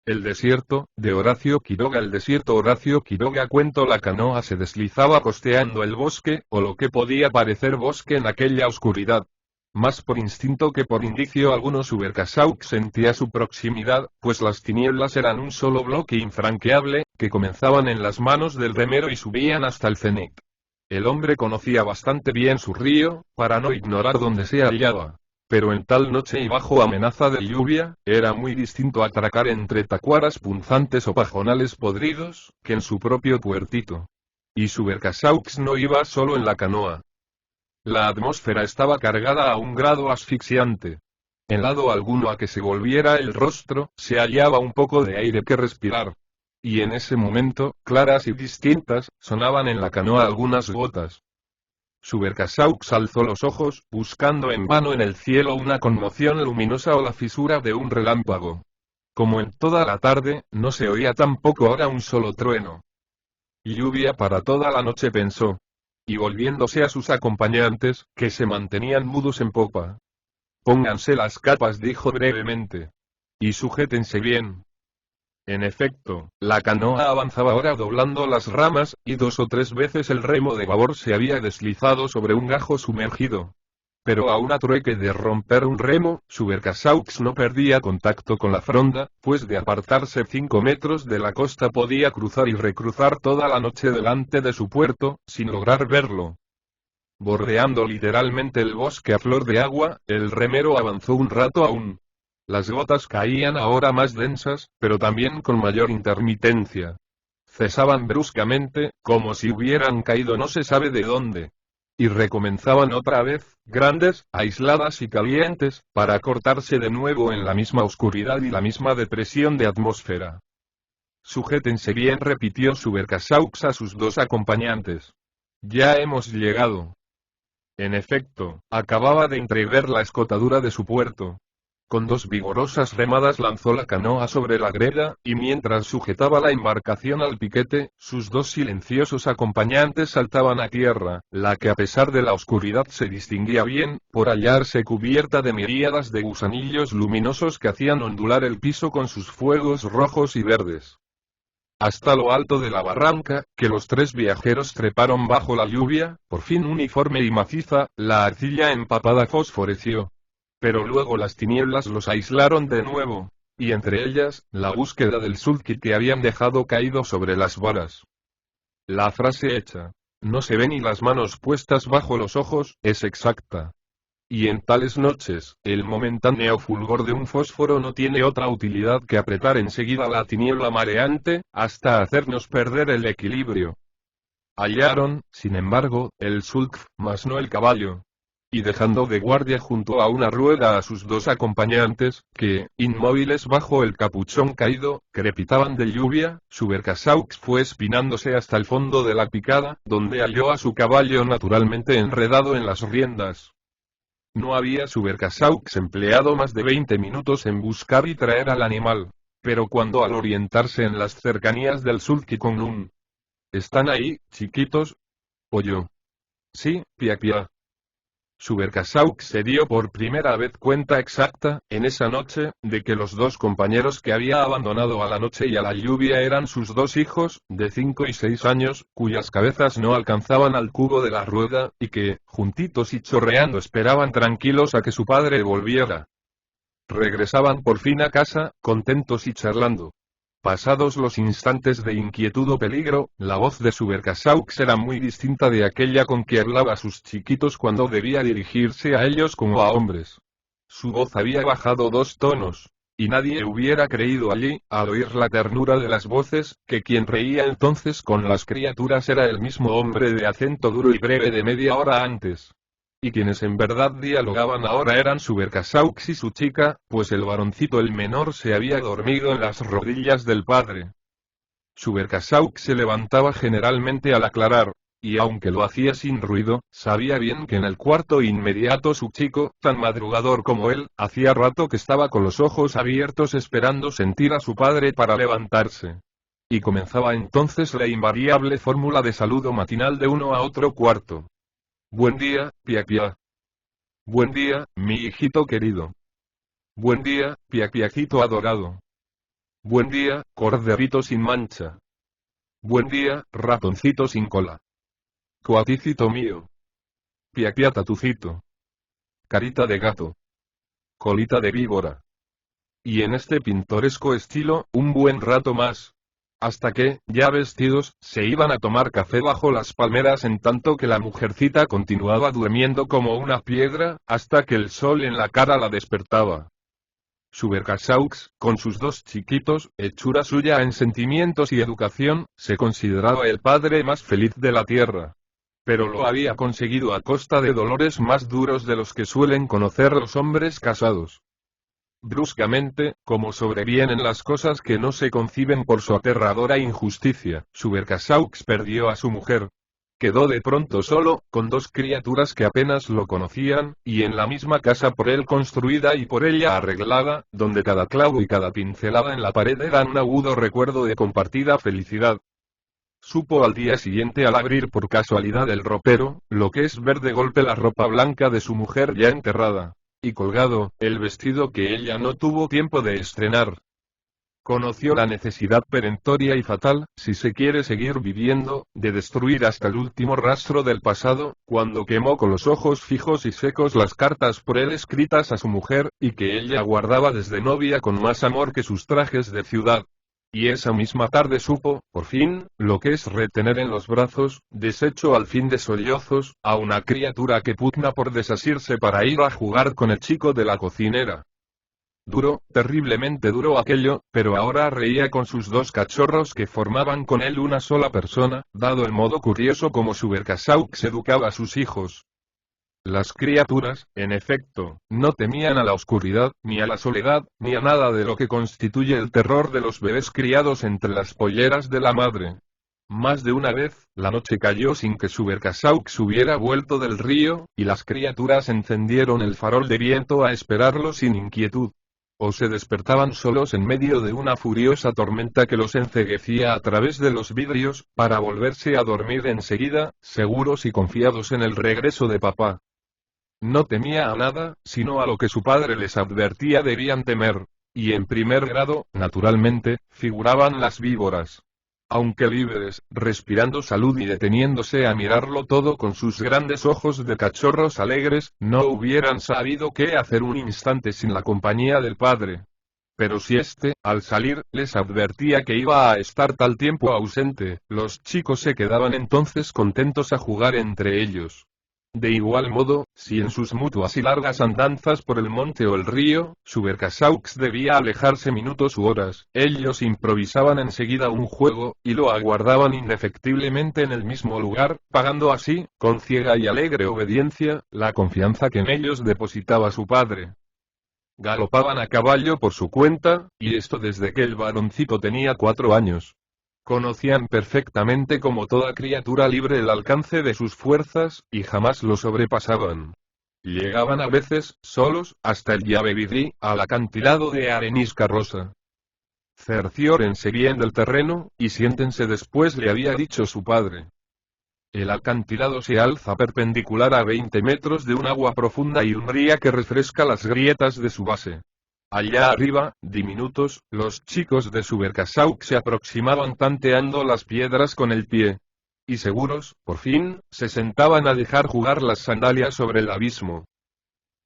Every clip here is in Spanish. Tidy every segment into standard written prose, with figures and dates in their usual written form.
El desierto, de Horacio Quiroga. El desierto Horacio Quiroga. Cuento. La canoa se deslizaba costeando el bosque, o lo que podía parecer bosque en aquella oscuridad. Más por instinto que por indicio alguno, Subercasauk sentía su proximidad, pues las tinieblas eran un solo bloque infranqueable, que comenzaban en las manos del remero y subían hasta el cenit. El hombre conocía bastante bien su río, para no ignorar dónde se hallaba. Pero en tal noche y bajo amenaza de lluvia, era muy distinto atracar entre tacuaras punzantes o pajonales podridos, que en su propio puertito. Y Subercasaux no iba solo en la canoa. La atmósfera estaba cargada a un grado asfixiante. En lado alguno a que se volviera el rostro, se hallaba un poco de aire que respirar. Y en ese momento, claras y distintas, sonaban en la canoa algunas gotas. Subercasaux alzó los ojos, buscando en vano en el cielo una conmoción luminosa o la fisura de un relámpago. Como en toda la tarde, no se oía tampoco ahora un solo trueno. Lluvia para toda la noche, pensó. Y volviéndose a sus acompañantes, que se mantenían mudos en popa. Pónganse las capas, dijo brevemente. Y sujétense bien. En efecto, la canoa avanzaba ahora doblando las ramas, y 2 o 3 veces el remo de babor se había deslizado sobre un gajo sumergido. Pero aún a trueque de romper un remo, Subercasaux no perdía contacto con la fronda, pues de apartarse 5 metros de la costa podía cruzar y recruzar toda la noche delante de su puerto, sin lograr verlo. Bordeando literalmente el bosque a flor de agua, el remero avanzó un rato aún. Las gotas caían ahora más densas, pero también con mayor intermitencia. Cesaban bruscamente, como si hubieran caído no se sabe de dónde. Y recomenzaban otra vez, grandes, aisladas y calientes, para cortarse de nuevo en la misma oscuridad y la misma depresión de atmósfera. Sujétense bien, repitió Subercasaux a sus 2 acompañantes. Ya hemos llegado. En efecto, acababa de entrever la escotadura de su puerto. Con 2 vigorosas remadas lanzó la canoa sobre la greda, y mientras sujetaba la embarcación al piquete, sus 2 silenciosos acompañantes saltaban a tierra, la que a pesar de la oscuridad se distinguía bien, por hallarse cubierta de miríadas de gusanillos luminosos que hacían ondular el piso con sus fuegos rojos y verdes. Hasta lo alto de la barranca, que los 3 viajeros treparon bajo la lluvia, por fin uniforme y maciza, la arcilla empapada fosforeció. Pero luego las tinieblas los aislaron de nuevo, y entre ellas, la búsqueda del sulky que habían dejado caído sobre las varas. La frase hecha, no se ven y las manos puestas bajo los ojos, es exacta. Y en tales noches, el momentáneo fulgor de un fósforo no tiene otra utilidad que apretar enseguida la tiniebla mareante, hasta hacernos perder el equilibrio. Hallaron, sin embargo, el sulk, mas no el caballo. Y dejando de guardia junto a una rueda a sus 2 acompañantes, que, inmóviles bajo el capuchón caído, crepitaban de lluvia, Subercasaux fue espinándose hasta el fondo de la picada, donde halló a su caballo naturalmente enredado en las riendas. No había Subercasaux empleado más de 20 minutos en buscar y traer al animal. Pero cuando al orientarse en las cercanías del sulky con un «¿Están ahí, chiquitos?» oyó. «Sí, pia». Subercasaux se dio por primera vez cuenta exacta, en esa noche, de que los 2 compañeros que había abandonado a la noche y a la lluvia eran sus 2 hijos, de 5 y 6 años, cuyas cabezas no alcanzaban al cubo de la rueda, y que, juntitos y chorreando esperaban tranquilos a que su padre volviera. Regresaban por fin a casa, contentos y charlando. Pasados los instantes de inquietud o peligro, la voz de Subercasaux era muy distinta de aquella con que hablaba a sus chiquitos cuando debía dirigirse a ellos como a hombres. Su voz había bajado 2 tonos. Y nadie hubiera creído allí, al oír la ternura de las voces, que quien reía entonces con las criaturas era el mismo hombre de acento duro y breve de media hora antes. Y quienes en verdad dialogaban ahora eran Subercasaux y su chica, pues el varoncito el menor se había dormido en las rodillas del padre. Subercasaux se levantaba generalmente al aclarar, y aunque lo hacía sin ruido, sabía bien que en el cuarto inmediato su chico, tan madrugador como él, hacía rato que estaba con los ojos abiertos esperando sentir a su padre para levantarse. Y comenzaba entonces la invariable fórmula de saludo matinal de uno a otro cuarto. «Buen día, pia». «Buen día, mi hijito querido». «Buen día, piacito adorado». Buen día, corderito sin mancha. Buen día, ratoncito sin cola. Coaticito mío. Pia tatucito. Carita de gato. Colita de víbora. Y en este pintoresco estilo, un buen rato más. Hasta que, ya vestidos, se iban a tomar café bajo las palmeras en tanto que la mujercita continuaba durmiendo como una piedra, hasta que el sol en la cara la despertaba. Subercaseaux, con sus dos chiquitos, hechura suya en sentimientos y educación, se consideraba el padre más feliz de la tierra. Pero lo había conseguido a costa de dolores más duros de los que suelen conocer los hombres casados. Bruscamente, como sobrevienen las cosas que no se conciben por su aterradora injusticia, Subercaseaux perdió a su mujer. Quedó de pronto solo, con dos criaturas que apenas lo conocían, y en la misma casa por él construida y por ella arreglada, donde cada clavo y cada pincelada en la pared eran un agudo recuerdo de compartida felicidad. Supo al día siguiente al abrir por casualidad el ropero, lo que es ver de golpe la ropa blanca de su mujer ya enterrada. Y colgado, el vestido que ella no tuvo tiempo de estrenar. Conoció la necesidad perentoria y fatal, si se quiere seguir viviendo, de destruir hasta el último rastro del pasado, cuando quemó con los ojos fijos y secos las cartas por él escritas a su mujer, y que ella guardaba desde novia con más amor que sus trajes de ciudad. Y esa misma tarde supo, por fin, lo que es retener en los brazos, deshecho al fin de sollozos, a una criatura que pugna por desasirse para ir a jugar con el chico de la cocinera. Duro, terriblemente duro aquello, pero ahora reía con sus dos cachorros que formaban con él una sola persona, dado el modo curioso como Subercaseaux educaba a sus hijos. Las criaturas, en efecto, no temían a la oscuridad, ni a la soledad, ni a nada de lo que constituye el terror de los bebés criados entre las polleras de la madre. Más de una vez, la noche cayó sin que Subercaseaux hubiera vuelto del río, y las criaturas encendieron el farol de viento a esperarlo sin inquietud. O se despertaban solos en medio de una furiosa tormenta que los enceguecía a través de los vidrios, para volverse a dormir enseguida, seguros y confiados en el regreso de papá. No temía a nada, sino a lo que su padre les advertía debían temer. Y en primer grado, naturalmente, figuraban las víboras. Aunque libres, respirando salud y deteniéndose a mirarlo todo con sus grandes ojos de cachorros alegres, no hubieran sabido qué hacer un instante sin la compañía del padre. Pero si éste, al salir, les advertía que iba a estar tal tiempo ausente, los chicos se quedaban entonces contentos a jugar entre ellos. De igual modo, si en sus mutuas y largas andanzas por el monte o el río, Subercaseaux debía alejarse minutos u horas, ellos improvisaban enseguida un juego, y lo aguardaban indefectiblemente en el mismo lugar, pagando así, con ciega y alegre obediencia, la confianza que en ellos depositaba su padre. Galopaban a caballo por su cuenta, y esto desde que el varoncito tenía 4 años. Conocían perfectamente como toda criatura libre el alcance de sus fuerzas, y jamás lo sobrepasaban. Llegaban a veces, solos, hasta el Yabebirí, al acantilado de arenisca rosa. Cerciórense bien del terreno, y siéntense después, le había dicho su padre. El acantilado se alza perpendicular a 20 metros de un agua profunda y umbría que refresca las grietas de su base. Allá arriba, diminutos, los chicos de Subercaseaux se aproximaban tanteando las piedras con el pie. Y seguros, por fin, se sentaban a dejar jugar las sandalias sobre el abismo.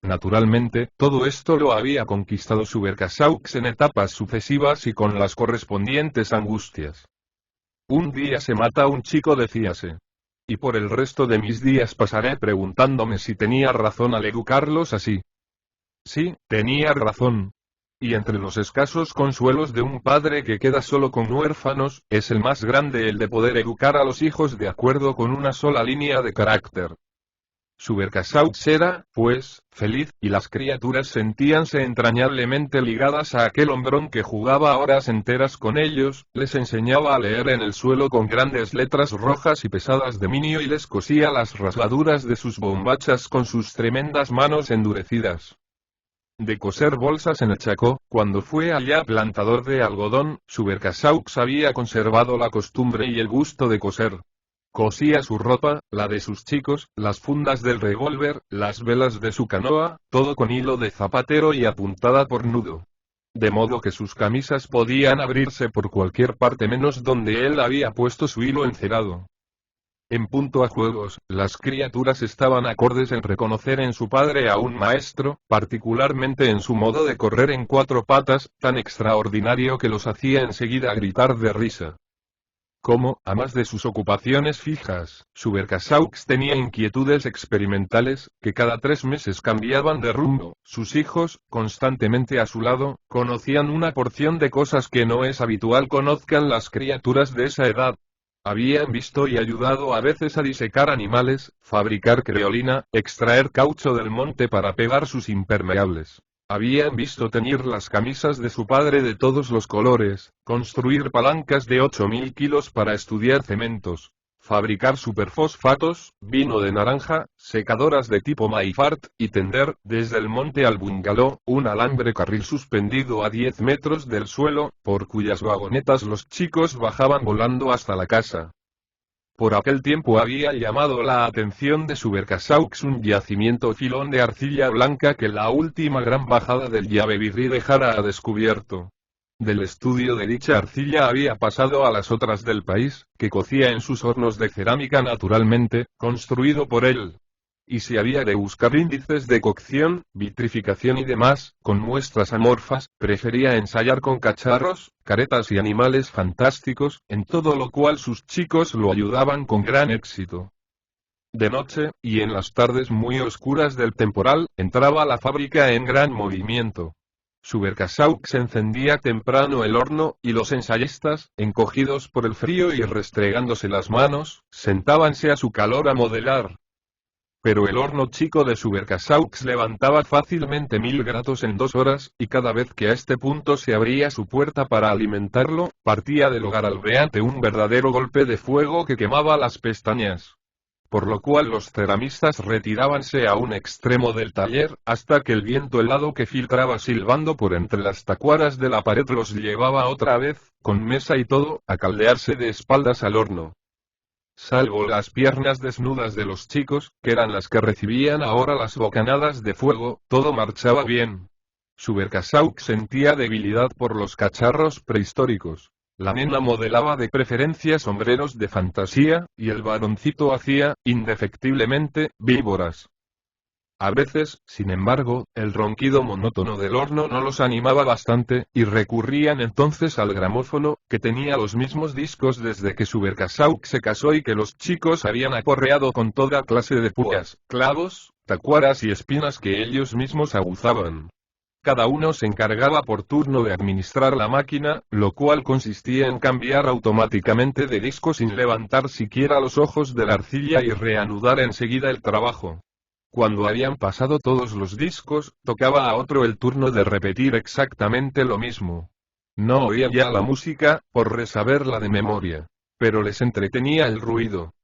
Naturalmente, todo esto lo había conquistado Subercaseaux en etapas sucesivas y con las correspondientes angustias. Un día se mata un chico, decíase. Y por el resto de mis días pasaré preguntándome si tenía razón al educarlos así. Sí, tenía razón. Y entre los escasos consuelos de un padre que queda solo con huérfanos, es el más grande el de poder educar a los hijos de acuerdo con una sola línea de carácter. Subercaseaux era, pues, feliz, y las criaturas sentíanse entrañablemente ligadas a aquel hombrón que jugaba horas enteras con ellos, les enseñaba a leer en el suelo con grandes letras rojas y pesadas de minio y les cosía las rasgaduras de sus bombachas con sus tremendas manos endurecidas. De coser bolsas en el Chacó, cuando fue allá plantador de algodón, Subercaseaux había conservado la costumbre y el gusto de coser. Cosía su ropa, la de sus chicos, las fundas del revólver, las velas de su canoa, todo con hilo de zapatero y apuntada por nudo. De modo que sus camisas podían abrirse por cualquier parte menos donde él había puesto su hilo encerado. En punto a juegos, las criaturas estaban acordes en reconocer en su padre a un maestro, particularmente en su modo de correr en cuatro patas, tan extraordinario que los hacía enseguida gritar de risa. Como, a más de sus ocupaciones fijas, Subercaseaux tenía inquietudes experimentales, que cada 3 meses cambiaban de rumbo, sus hijos, constantemente a su lado, conocían una porción de cosas que no es habitual conozcan las criaturas de esa edad. Habían visto y ayudado a veces a disecar animales, fabricar creolina, extraer caucho del monte para pegar sus impermeables. Habían visto teñir las camisas de su padre de todos los colores, construir palancas de 8000 kilos para estudiar cementos, fabricar superfosfatos, vino de naranja, secadoras de tipo Maillard, y tender, desde el monte al bungalow, un alambre carril suspendido a 10 metros del suelo, por cuyas vagonetas los chicos bajaban volando hasta la casa. Por aquel tiempo había llamado la atención de Subercaseaux un yacimiento filón de arcilla blanca que la última gran bajada del Yabebirí dejara a descubierto. Del estudio de dicha arcilla había pasado a las otras del país, que cocía en sus hornos de cerámica naturalmente, construido por él. Y si había de buscar índices de cocción, vitrificación y demás, con muestras amorfas, prefería ensayar con cacharros, caretas y animales fantásticos, en todo lo cual sus chicos lo ayudaban con gran éxito. De noche, y en las tardes muy oscuras del temporal, entraba la fábrica en gran movimiento. Subercaseaux encendía temprano el horno, y los ensayistas, encogidos por el frío y restregándose las manos, sentábanse a su calor a modelar. Pero el horno chico de Subercaseaux levantaba fácilmente 1000 grados en 2 horas, y cada vez que a este punto se abría su puerta para alimentarlo, partía del hogar albeante un verdadero golpe de fuego que quemaba las pestañas. Por lo cual los ceramistas retirábanse a un extremo del taller, hasta que el viento helado que filtraba silbando por entre las tacuaras de la pared los llevaba otra vez, con mesa y todo, a caldearse de espaldas al horno. Salvo las piernas desnudas de los chicos, que eran las que recibían ahora las bocanadas de fuego, todo marchaba bien. Subercaseaux sentía debilidad por los cacharros prehistóricos. La nena modelaba de preferencia sombreros de fantasía, y el varoncito hacía, indefectiblemente, víboras. A veces, sin embargo, el ronquido monótono del horno no los animaba bastante, y recurrían entonces al gramófono, que tenía los mismos discos desde que Subercaseaux se casó y que los chicos habían aporreado con toda clase de púas, clavos, tacuaras y espinas que ellos mismos aguzaban. Cada uno se encargaba por turno de administrar la máquina, lo cual consistía en cambiar automáticamente de disco sin levantar siquiera los ojos de la arcilla y reanudar enseguida el trabajo. Cuando habían pasado todos los discos, tocaba a otro el turno de repetir exactamente lo mismo. No oían ya la música, por resaberla de memoria. Pero les entretenía el ruido.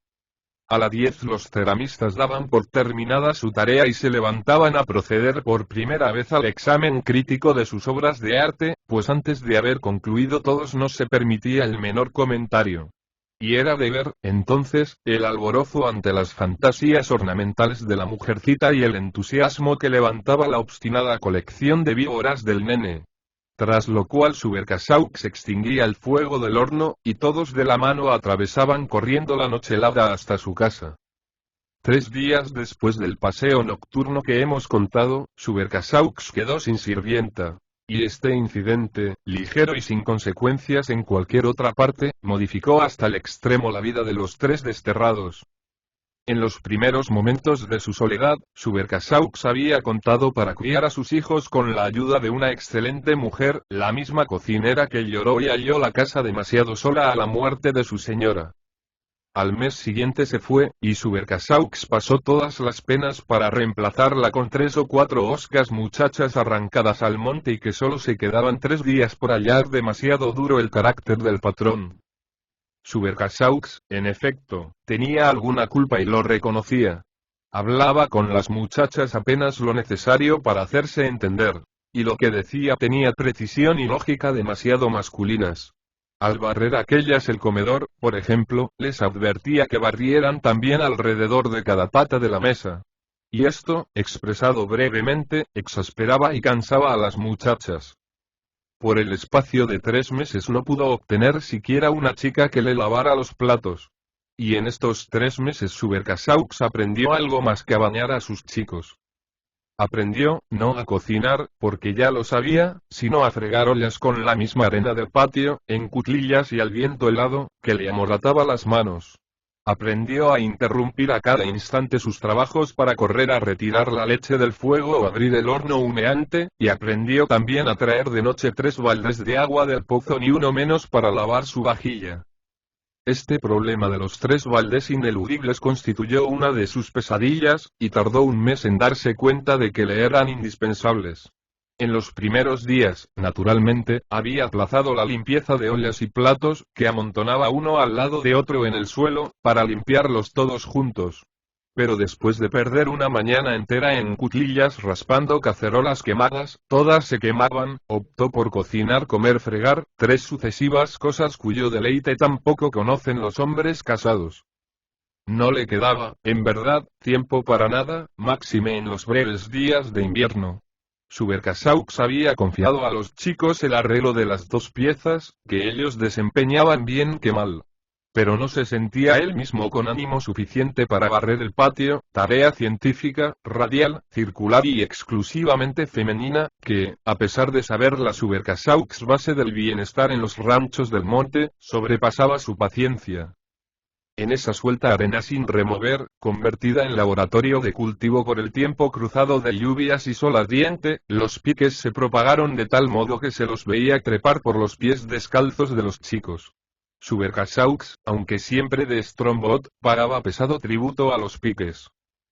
A las 10 los ceramistas daban por terminada su tarea y se levantaban a proceder por primera vez al examen crítico de sus obras de arte, pues antes de haber concluido todos no se permitía el menor comentario. Y era de ver, entonces, el alborozo ante las fantasías ornamentales de la mujercita y el entusiasmo que levantaba la obstinada colección de víboras del nene. Tras lo cual Subercaseaux extinguía el fuego del horno, y todos de la mano atravesaban corriendo la noche helada hasta su casa. 3 días después del paseo nocturno que hemos contado, Subercaseaux quedó sin sirvienta. Y este incidente, ligero y sin consecuencias en cualquier otra parte, modificó hasta el extremo la vida de los 3 desterrados. En los primeros momentos de su soledad, Subercaseaux había contado para criar a sus hijos con la ayuda de una excelente mujer, la misma cocinera que lloró y halló la casa demasiado sola a la muerte de su señora. Al mes siguiente se fue, y Subercaseaux pasó todas las penas para reemplazarla con 3 o 4 hoscas muchachas arrancadas al monte y que solo se quedaban 3 días por hallar demasiado duro el carácter del patrón. Subercaseaux, en efecto, tenía alguna culpa y lo reconocía. Hablaba con las muchachas apenas lo necesario para hacerse entender, y lo que decía tenía precisión y lógica demasiado masculinas. Al barrer aquellas el comedor, por ejemplo, les advertía que barrieran también alrededor de cada pata de la mesa. Y esto, expresado brevemente, exasperaba y cansaba a las muchachas. Por el espacio de 3 meses no pudo obtener siquiera una chica que le lavara los platos. Y en estos 3 meses Subercaseaux aprendió algo más que a bañar a sus chicos. Aprendió, no a cocinar, porque ya lo sabía, sino a fregar ollas con la misma arena del patio, en cuclillas y al viento helado, que le amorataba las manos. Aprendió a interrumpir a cada instante sus trabajos para correr a retirar la leche del fuego o abrir el horno humeante, y aprendió también a traer de noche 3 baldes de agua del pozo ni uno menos para lavar su vajilla. Este problema de los 3 baldes ineludibles constituyó una de sus pesadillas, y tardó un mes en darse cuenta de que le eran indispensables. En los primeros días, naturalmente, había aplazado la limpieza de ollas y platos, que amontonaba uno al lado de otro en el suelo, para limpiarlos todos juntos. Pero después de perder una mañana entera en cuclillas raspando cacerolas quemadas, todas se quemaban, optó por cocinar, comer, fregar, 3 sucesivas cosas cuyo deleite tampoco conocen los hombres casados. No le quedaba, en verdad, tiempo para nada, máxime en los breves días de invierno. Subercaseaux había confiado a los chicos el arreglo de las 2 piezas, que ellos desempeñaban bien que mal. Pero no se sentía él mismo con ánimo suficiente para barrer el patio, tarea científica, radial, circular y exclusivamente femenina, que, a pesar de saber la Subercaseaux base del bienestar en los ranchos del monte, sobrepasaba su paciencia. En esa suelta arena sin remover, convertida en laboratorio de cultivo por el tiempo cruzado de lluvias y sol ardiente, los piques se propagaron de tal modo que se los veía trepar por los pies descalzos de los chicos. Subercaseaux, aunque siempre de Strombot, pagaba pesado tributo a los piques.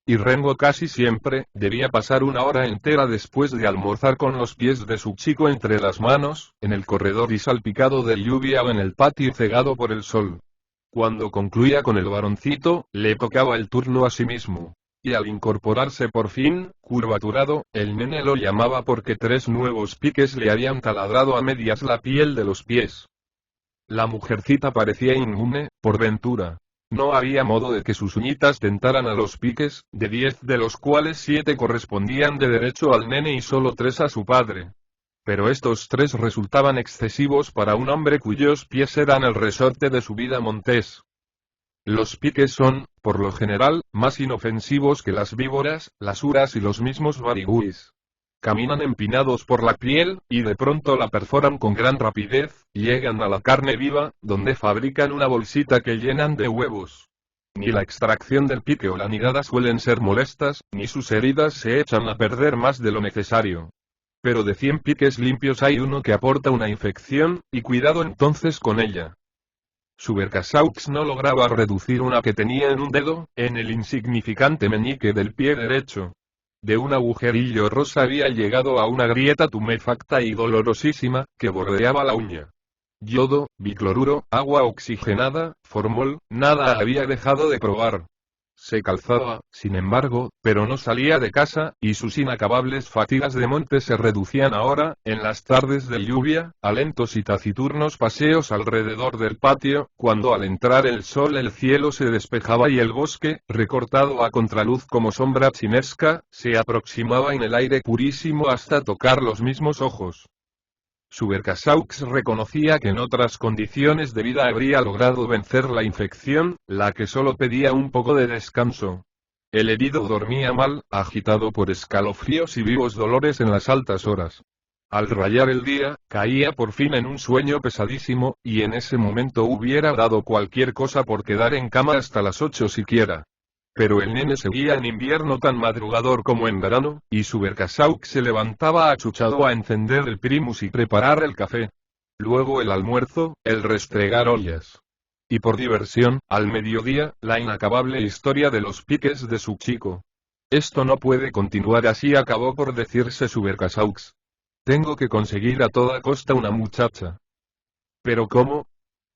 Y Rengo casi siempre, debía pasar una hora entera después de almorzar con los pies de su chico entre las manos, en el corredor y salpicado de lluvia o en el patio cegado por el sol. Cuando concluía con el varoncito, le tocaba el turno a sí mismo. Y al incorporarse por fin, curvaturado, el nene lo llamaba porque 3 nuevos piques le habían taladrado a medias la piel de los pies. La mujercita parecía inmune, por ventura. No había modo de que sus uñitas tentaran a los piques, de 10 de los cuales 7 correspondían de derecho al nene y solo 3 a su padre. Pero estos 3 resultaban excesivos para un hombre cuyos pies eran el resorte de su vida montés. Los piques son, por lo general, más inofensivos que las víboras, las uras y los mismos barigüis. Caminan empinados por la piel, y de pronto la perforan con gran rapidez, llegan a la carne viva, donde fabrican una bolsita que llenan de huevos. Ni la extracción del pique o la nidada suelen ser molestas, ni sus heridas se echan a perder más de lo necesario. Pero de 100 piques limpios hay uno que aporta una infección, y cuidado entonces con ella. Subercaseaux no lograba reducir una que tenía en un dedo, en el insignificante meñique del pie derecho. De un agujerillo rosa había llegado a una grieta tumefacta y dolorosísima, que bordeaba la uña. Yodo, bicloruro, agua oxigenada, formol, nada había dejado de probar. Se calzaba, sin embargo, pero no salía de casa, y sus inacabables fatigas de monte se reducían ahora, en las tardes de lluvia, a lentos y taciturnos paseos alrededor del patio, cuando al entrar el sol el cielo se despejaba y el bosque, recortado a contraluz como sombra chinesca, se aproximaba en el aire purísimo hasta tocar los mismos ojos. Subercaseaux reconocía que en otras condiciones de vida habría logrado vencer la infección, la que solo pedía un poco de descanso. El herido dormía mal, agitado por escalofríos y vivos dolores en las altas horas. Al rayar el día, caía por fin en un sueño pesadísimo, y en ese momento hubiera dado cualquier cosa por quedar en cama hasta las 8 siquiera. Pero el nene seguía en invierno tan madrugador como en verano, y Subercaseaux se levantaba achuchado a encender el primus y preparar el café. Luego el almuerzo, el restregar ollas. Y por diversión, al mediodía, la inacabable historia de los piques de su chico. Esto no puede continuar así, acabó por decirse Subercaseaux. Tengo que conseguir a toda costa una muchacha. ¿Pero cómo?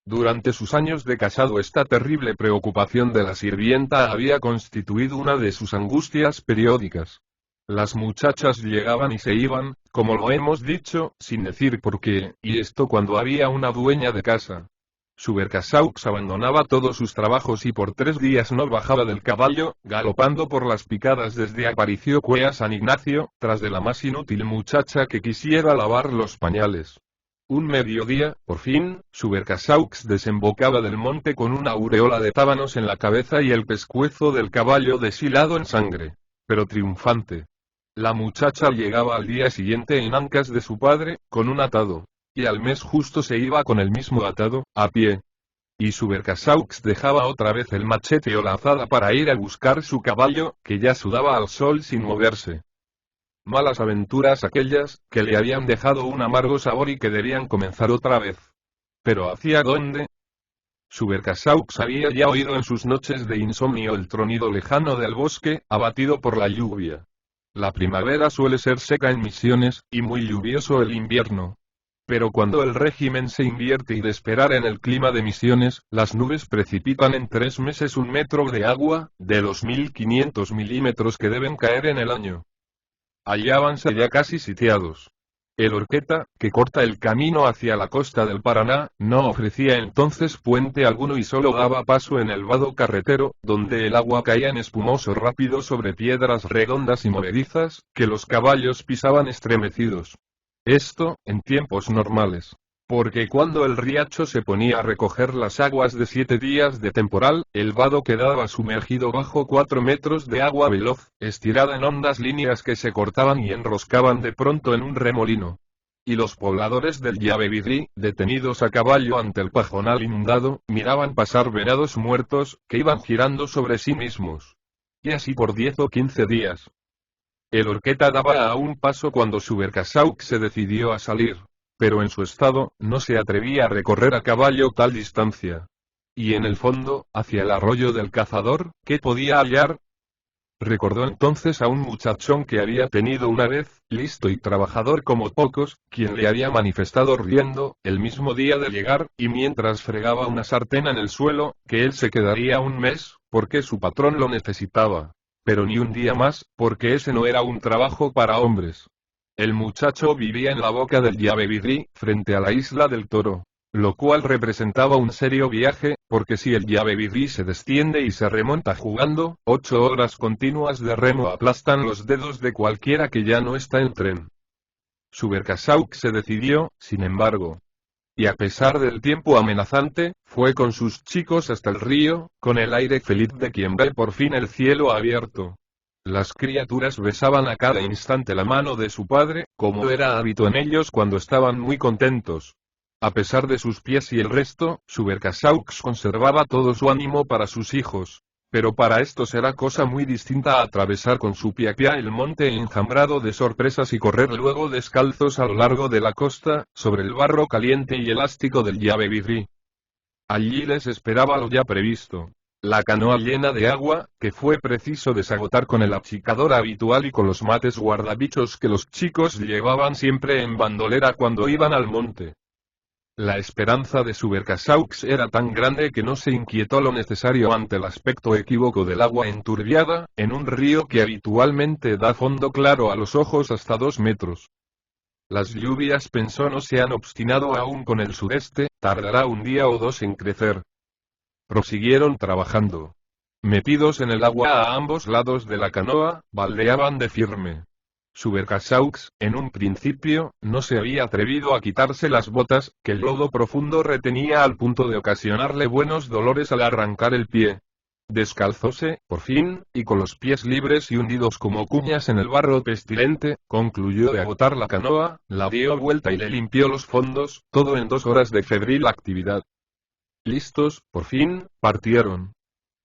Durante sus años de casado esta terrible preocupación de la sirvienta había constituido una de sus angustias periódicas. Las muchachas llegaban y se iban, como lo hemos dicho, sin decir por qué, y esto cuando había una dueña de casa. Subercaseaux abandonaba todos sus trabajos y por 3 días no bajaba del caballo, galopando por las picadas desde Aparicio a San Ignacio, tras de la más inútil muchacha que quisiera lavar los pañales. Un mediodía, por fin, Subercasaux desembocaba del monte con una aureola de tábanos en la cabeza y el pescuezo del caballo deshilado en sangre, pero triunfante. La muchacha llegaba al día siguiente en ancas de su padre, con un atado. Y al mes justo se iba con el mismo atado, a pie. Y Subercasaux dejaba otra vez el machete o la azada para ir a buscar su caballo, que ya sudaba al sol sin moverse. Malas aventuras aquellas, que le habían dejado un amargo sabor y que debían comenzar otra vez. ¿Pero hacia dónde? Subercasaux había ya oído en sus noches de insomnio el tronido lejano del bosque, abatido por la lluvia. La primavera suele ser seca en Misiones, y muy lluvioso el invierno. Pero cuando el régimen se invierte y de esperar en el clima de Misiones, las nubes precipitan en 3 meses 1 metro de agua, de los 1500 milímetros que deben caer en el año. Hallábanse ya casi sitiados. El Horqueta, que corta el camino hacia la costa del Paraná, no ofrecía entonces puente alguno y solo daba paso en el vado carretero, donde el agua caía en espumoso rápido sobre piedras redondas y movedizas, que los caballos pisaban estremecidos. Esto, en tiempos normales. Porque cuando el riacho se ponía a recoger las aguas de 7 días de temporal, el vado quedaba sumergido bajo 4 metros de agua veloz, estirada en hondas líneas que se cortaban y enroscaban de pronto en un remolino. Y los pobladores del Yabebirí, detenidos a caballo ante el pajonal inundado, miraban pasar venados muertos, que iban girando sobre sí mismos. Y así por 10 o 15 días. El Horqueta daba a un paso cuando Subercasaux se decidió a salir. Pero en su estado, no se atrevía a recorrer a caballo tal distancia. Y en el fondo, hacia el arroyo del cazador, ¿qué podía hallar? Recordó entonces a un muchachón que había tenido una vez, listo y trabajador como pocos, quien le había manifestado riendo, el mismo día de llegar, y mientras fregaba una sartén en el suelo, que él se quedaría un mes, porque su patrón lo necesitaba. Pero ni un día más, porque ese no era un trabajo para hombres. El muchacho vivía en la boca del Yabebirí, frente a la isla del Toro. Lo cual representaba un serio viaje, porque si el Yabebirí se desciende y se remonta jugando, 8 horas continuas de remo aplastan los dedos de cualquiera que ya no está en tren. Subercasaux se decidió, sin embargo. Y a pesar del tiempo amenazante, fue con sus chicos hasta el río, con el aire feliz de quien ve por fin el cielo abierto. Las criaturas besaban a cada instante la mano de su padre, como era hábito en ellos cuando estaban muy contentos. A pesar de sus pies y el resto, Subercasaux conservaba todo su ánimo para sus hijos. Pero para estos era cosa muy distinta a atravesar con su piapia el monte enjambrado de sorpresas y correr luego descalzos a lo largo de la costa, sobre el barro caliente y elástico del Yabebirí. Allí les esperaba lo ya previsto. La canoa llena de agua, que fue preciso desagotar con el achicador habitual y con los mates guardabichos que los chicos llevaban siempre en bandolera cuando iban al monte. La esperanza de Subercasaux era tan grande que no se inquietó lo necesario ante el aspecto equívoco del agua enturbiada, en un río que habitualmente da fondo claro a los ojos hasta 2 metros. Las lluvias, pensó, no se han obstinado aún con el sureste, tardará un día o 2 en crecer. Prosiguieron trabajando. Metidos en el agua a ambos lados de la canoa, baldeaban de firme. Subercasaux, en un principio, no se había atrevido a quitarse las botas, que el lodo profundo retenía al punto de ocasionarle buenos dolores al arrancar el pie. Descalzóse, por fin, y con los pies libres y hundidos como cuñas en el barro pestilente, concluyó de agotar la canoa, la dio vuelta y le limpió los fondos, todo en 2 horas de febril actividad. Listos, por fin, partieron.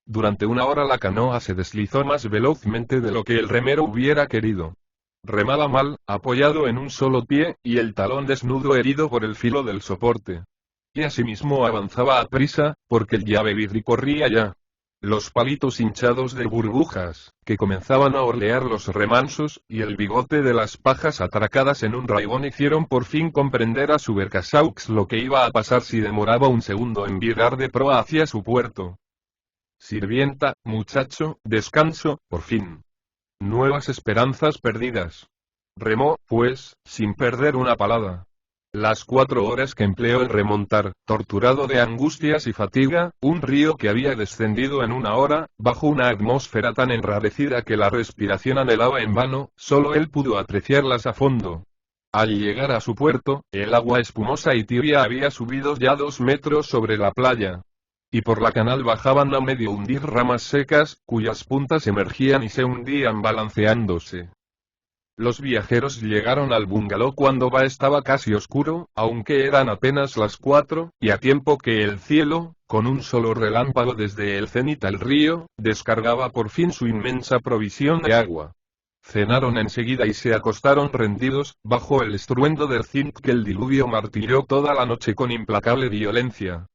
Durante 1 hora la canoa se deslizó más velozmente de lo que el remero hubiera querido. Remaba mal, apoyado en un solo pie, y el talón desnudo herido por el filo del soporte. Y asimismo avanzaba a prisa, porque el Yabebirí corría ya. Los palitos hinchados de burbujas, que comenzaban a orlear los remansos, y el bigote de las pajas atracadas en un raigón hicieron por fin comprender a Subercasaux lo que iba a pasar si demoraba un segundo en virar de proa hacia su puerto. Sirvienta, muchacho, descanso, por fin. Nuevas esperanzas perdidas. Remó, pues, sin perder una palada. Las 4 horas que empleó en remontar, torturado de angustias y fatiga, un río que había descendido en 1 hora, bajo una atmósfera tan enrarecida que la respiración anhelaba en vano, solo él pudo apreciarlas a fondo. Al llegar a su puerto, el agua espumosa y tibia había subido ya 2 metros sobre la playa. Y por la canal bajaban a medio hundir ramas secas, cuyas puntas emergían y se hundían balanceándose. Los viajeros llegaron al bungalow cuando estaba casi oscuro, aunque eran apenas las 4, y a tiempo que el cielo, con un solo relámpago desde el cenit al río, descargaba por fin su inmensa provisión de agua. Cenaron enseguida y se acostaron rendidos, bajo el estruendo del zinc que el diluvio martilló toda la noche con implacable violencia.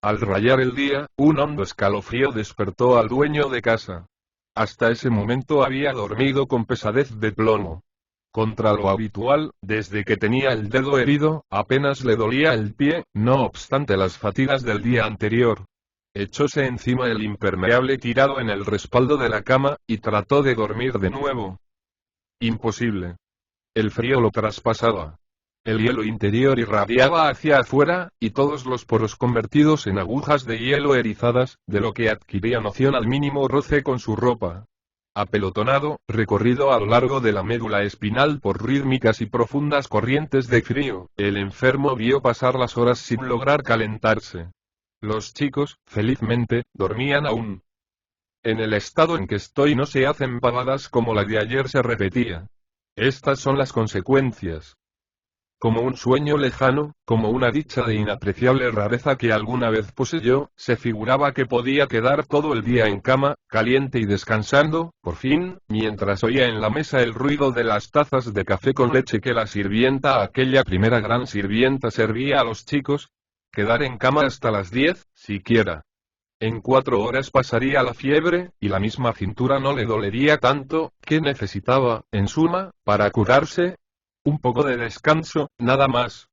Al rayar el día, un hondo escalofrío despertó al dueño de casa. Hasta ese momento había dormido con pesadez de plomo. Contra lo habitual, desde que tenía el dedo herido, apenas le dolía el pie, no obstante las fatigas del día anterior. Echóse encima el impermeable tirado en el respaldo de la cama, y trató de dormir de nuevo. Imposible. El frío lo traspasaba. El hielo interior irradiaba hacia afuera, y todos los poros convertidos en agujas de hielo erizadas, de lo que adquiría noción al mínimo roce con su ropa. Apelotonado, recorrido a lo largo de la médula espinal por rítmicas y profundas corrientes de frío, el enfermo vio pasar las horas sin lograr calentarse. Los chicos, felizmente, dormían aún. En el estado en que estoy no se hacen pavadas como la de ayer, se repetía. Estas son las consecuencias. Como un sueño lejano, como una dicha de inapreciable rareza que alguna vez poseyó, se figuraba que podía quedar todo el día en cama, caliente y descansando, por fin, mientras oía en la mesa el ruido de las tazas de café con leche que la sirvienta, aquella primera gran sirvienta, servía a los chicos. Quedar en cama hasta las 10, siquiera. En 4 horas pasaría la fiebre, y la misma cintura no le dolería tanto. ¿Qué necesitaba, en suma, para curarse? Un poco de descanso, nada más.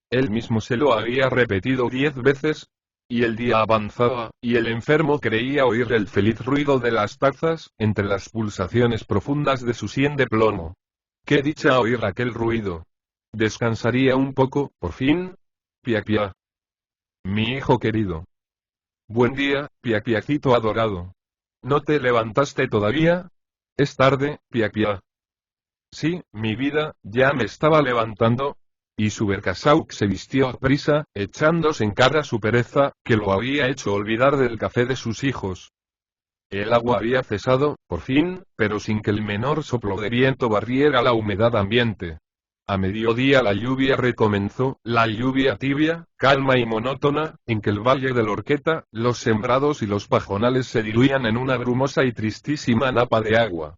Él mismo se lo había repetido 10 veces. Y el día avanzaba, y el enfermo creía oír el feliz ruido de las tazas, entre las pulsaciones profundas de su sien de plomo. ¡Qué dicha oír aquel ruido! Descansaría un poco, por fin. Pia pia. Mi hijo querido. Buen día, Pia Piacito adorado. ¿No te levantaste todavía? Es tarde, Pia Pia. Sí, mi vida, ya me estaba levantando. Y Subercasauk se vistió a prisa, echándose en cara su pereza, que lo había hecho olvidar del café de sus hijos. El agua había cesado, por fin, pero sin que el menor soplo de viento barriera la humedad ambiente. A mediodía la lluvia recomenzó, la lluvia tibia, calma y monótona, en que el valle de la Horqueta, los sembrados y los pajonales se diluían en una brumosa y tristísima napa de agua.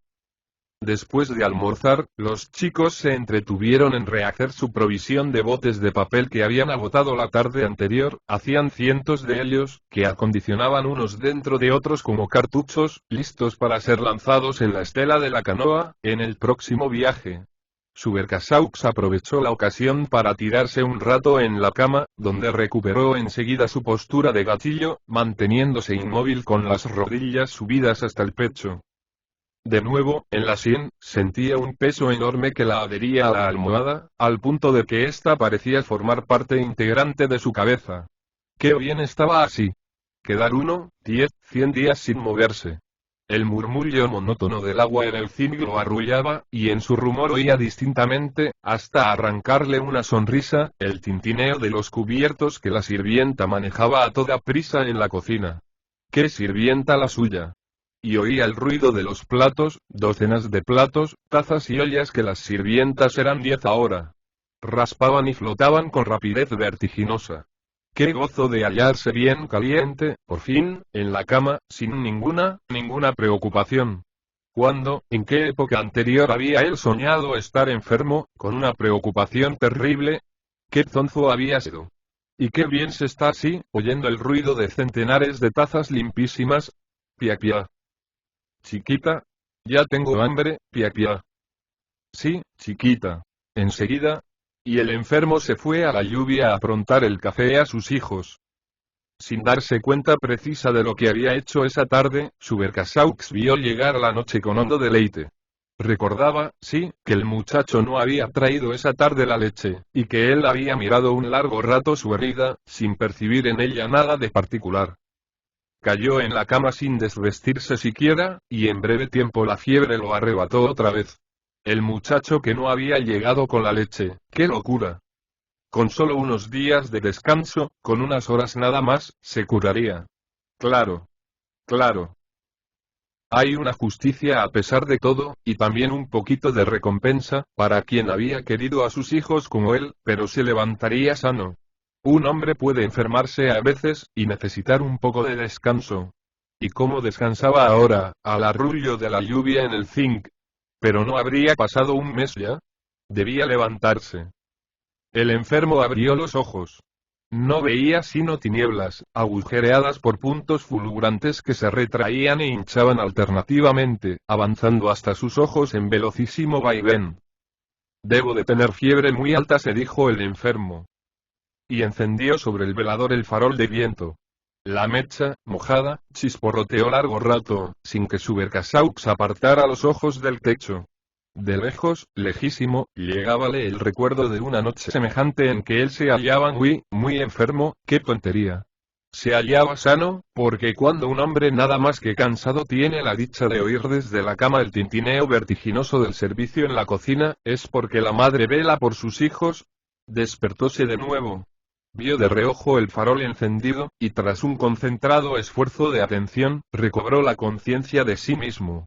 Después de almorzar, los chicos se entretuvieron en rehacer su provisión de botes de papel que habían agotado la tarde anterior. Hacían cientos de ellos, que acondicionaban unos dentro de otros como cartuchos, listos para ser lanzados en la estela de la canoa, en el próximo viaje. Subercasaux aprovechó la ocasión para tirarse un rato en la cama, donde recuperó enseguida su postura de gatillo, manteniéndose inmóvil con las rodillas subidas hasta el pecho. De nuevo, en la sien, sentía un peso enorme que la adhería a la almohada, al punto de que ésta parecía formar parte integrante de su cabeza. ¡Qué bien estaba así! Quedar 1, 10, 100 días sin moverse. El murmullo monótono del agua en el zinc lo arrullaba, y en su rumor oía distintamente, hasta arrancarle una sonrisa, el tintineo de los cubiertos que la sirvienta manejaba a toda prisa en la cocina. ¡Qué sirvienta la suya! Y oía el ruido de los platos, docenas de platos, tazas y ollas que las sirvientas eran 10 ahora. Raspaban y flotaban con rapidez vertiginosa. Qué gozo de hallarse bien caliente, por fin, en la cama, sin ninguna preocupación. ¿Cuándo, en qué época anterior había él soñado estar enfermo, con una preocupación terrible? ¿Qué zonzo había sido? Y qué bien se está así, oyendo el ruido de centenares de tazas limpísimas. Pia pia. Chiquita. Ya tengo hambre, Pia Pia. Sí, chiquita. Enseguida. Y el enfermo se fue a la lluvia a aprontar el café a sus hijos. Sin darse cuenta precisa de lo que había hecho esa tarde, Subercasaux vio llegar la noche con hondo deleite. Recordaba, sí, que el muchacho no había traído esa tarde la leche, y que él había mirado un largo rato su herida, sin percibir en ella nada de particular. Cayó en la cama sin desvestirse siquiera, y en breve tiempo la fiebre lo arrebató otra vez. El muchacho que no había llegado con la leche, ¡qué locura! Con solo unos días de descanso, con unas horas nada más, se curaría. Claro. Claro. Hay una justicia a pesar de todo, y también un poquito de recompensa, para quien había querido a sus hijos como él, pero se levantaría sano. Un hombre puede enfermarse a veces, y necesitar un poco de descanso. ¿Y cómo descansaba ahora, al arrullo de la lluvia en el zinc? Pero no habría pasado un mes ya. Debía levantarse. El enfermo abrió los ojos. No veía sino tinieblas, agujereadas por puntos fulgurantes que se retraían e hinchaban alternativamente, avanzando hasta sus ojos en velocísimo vaivén. Debo de tener fiebre muy alta, se dijo el enfermo. Y encendió sobre el velador el farol de viento. La mecha, mojada, chisporroteó largo rato, sin que Subercaseaux apartara los ojos del techo. De lejos, lejísimo, llegábale el recuerdo de una noche semejante en que él se hallaba muy enfermo. ¡Qué tontería! Se hallaba sano, porque cuando un hombre nada más que cansado tiene la dicha de oír desde la cama el tintineo vertiginoso del servicio en la cocina, es porque la madre vela por sus hijos. Despertóse de nuevo. Vio de reojo el farol encendido, y tras un concentrado esfuerzo de atención, recobró la conciencia de sí mismo.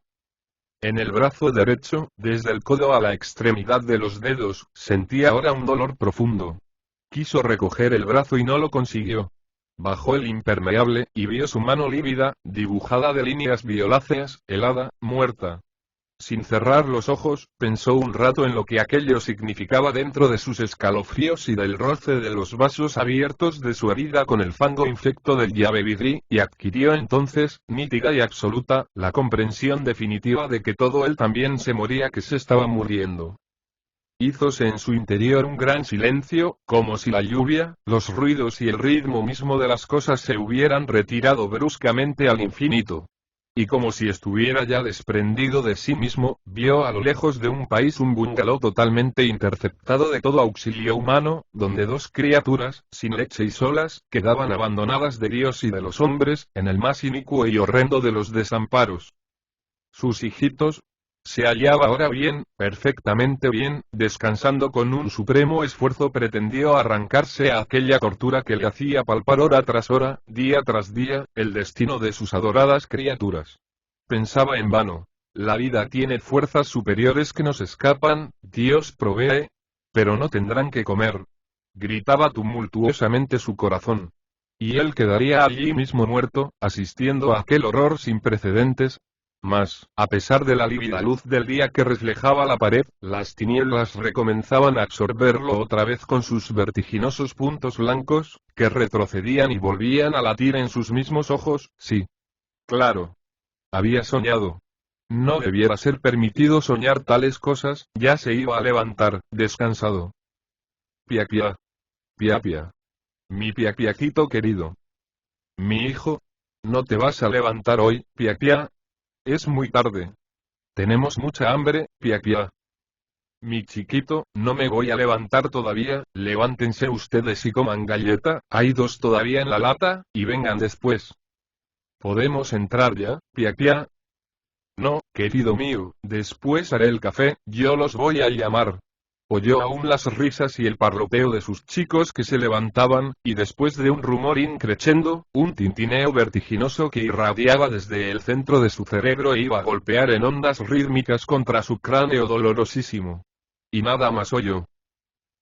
En el brazo derecho, desde el codo a la extremidad de los dedos, sentía ahora un dolor profundo. Quiso recoger el brazo y no lo consiguió. Bajó el impermeable, y vio su mano lívida, dibujada de líneas violáceas, helada, muerta. Sin cerrar los ojos, pensó un rato en lo que aquello significaba dentro de sus escalofríos y del roce de los vasos abiertos de su herida con el fango infecto del llave-vidrí, y adquirió entonces, nítida y absoluta, la comprensión definitiva de que todo él también se moría, que se estaba muriendo. Hízose en su interior un gran silencio, como si la lluvia, los ruidos y el ritmo mismo de las cosas se hubieran retirado bruscamente al infinito. Y como si estuviera ya desprendido de sí mismo, vio a lo lejos de un país un bungalow totalmente interceptado de todo auxilio humano, donde dos criaturas, sin leche y solas, quedaban abandonadas de Dios y de los hombres, en el más inicuo y horrendo de los desamparos. Sus hijitos, se hallaba ahora bien, perfectamente bien, descansando. Con un supremo esfuerzo pretendió arrancarse a aquella tortura que le hacía palpar hora tras hora, día tras día, el destino de sus adoradas criaturas. Pensaba en vano. La vida tiene fuerzas superiores que nos escapan, Dios provee. Pero no tendrán que comer. Gritaba tumultuosamente su corazón. Y él quedaría allí mismo muerto, asistiendo a aquel horror sin precedentes. Mas, a pesar de la lívida luz del día que reflejaba la pared, las tinieblas recomenzaban a absorberlo otra vez con sus vertiginosos puntos blancos, que retrocedían y volvían a latir en sus mismos ojos. Sí. Claro. Había soñado. No debiera ser permitido soñar tales cosas. Ya se iba a levantar, descansado. Piapia. Piapia. Mi piapiaquito querido. Mi hijo. ¿No te vas a levantar hoy, Piapia? Es muy tarde. Tenemos mucha hambre, Piapia. Mi chiquito, no me voy a levantar todavía. Levántense ustedes y coman galleta, hay dos todavía en la lata, y vengan después. ¿Podemos entrar ya, Piapia? No, querido mío, después haré el café, yo los voy a llamar. Oyó aún las risas y el parloteo de sus chicos que se levantaban, y después de un rumor increchendo, un tintineo vertiginoso que irradiaba desde el centro de su cerebro e iba a golpear en ondas rítmicas contra su cráneo dolorosísimo. Y nada más oyó.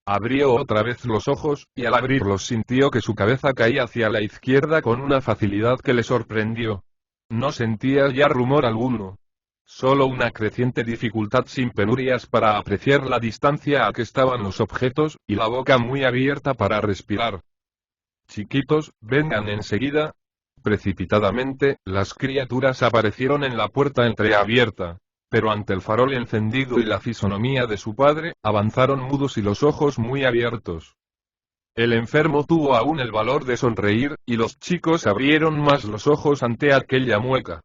Abrió otra vez los ojos, y al abrirlos sintió que su cabeza caía hacia la izquierda con una facilidad que le sorprendió. No sentía ya rumor alguno. Solo una creciente dificultad sin penurias para apreciar la distancia a que estaban los objetos, y la boca muy abierta para respirar. Chiquitos, vengan enseguida. Precipitadamente, las criaturas aparecieron en la puerta entreabierta. Pero ante el farol encendido y la fisonomía de su padre, avanzaron mudos y los ojos muy abiertos. El enfermo tuvo aún el valor de sonreír, y los chicos abrieron más los ojos ante aquella mueca.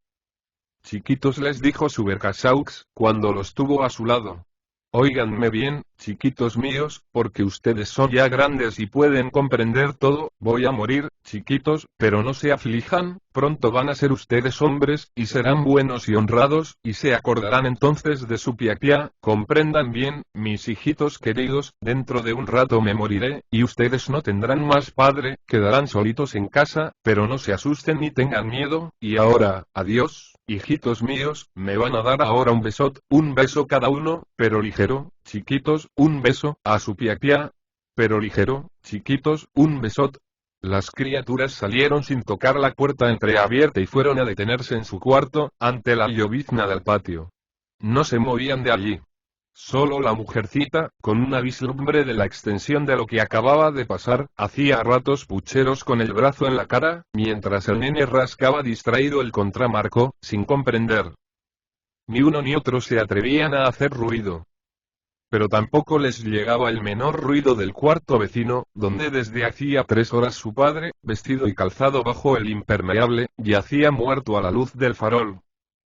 Chiquitos, les dijo Subercaseaux, cuando los tuvo a su lado. Óiganme bien, chiquitos míos, porque ustedes son ya grandes y pueden comprender todo. Voy a morir, chiquitos, pero no se aflijan, pronto van a ser ustedes hombres, y serán buenos y honrados, y se acordarán entonces de su piapia. Comprendan bien, mis hijitos queridos, dentro de un rato me moriré, y ustedes no tendrán más padre, quedarán solitos en casa, pero no se asusten ni tengan miedo, y ahora, adiós. Hijitos míos, me van a dar ahora un beso cada uno, pero ligero, chiquitos, un beso, a su piapia, pero ligero, chiquitos, un besot. Las criaturas salieron sin tocar la puerta entreabierta y fueron a detenerse en su cuarto, ante la llovizna del patio. No se movían de allí. Solo la mujercita, con una vislumbre de la extensión de lo que acababa de pasar, hacía a ratos pucheros con el brazo en la cara, mientras el nene rascaba distraído el contramarco, sin comprender. Ni uno ni otro se atrevían a hacer ruido. Pero tampoco les llegaba el menor ruido del cuarto vecino, donde desde hacía 3 horas su padre, vestido y calzado bajo el impermeable, yacía muerto a la luz del farol.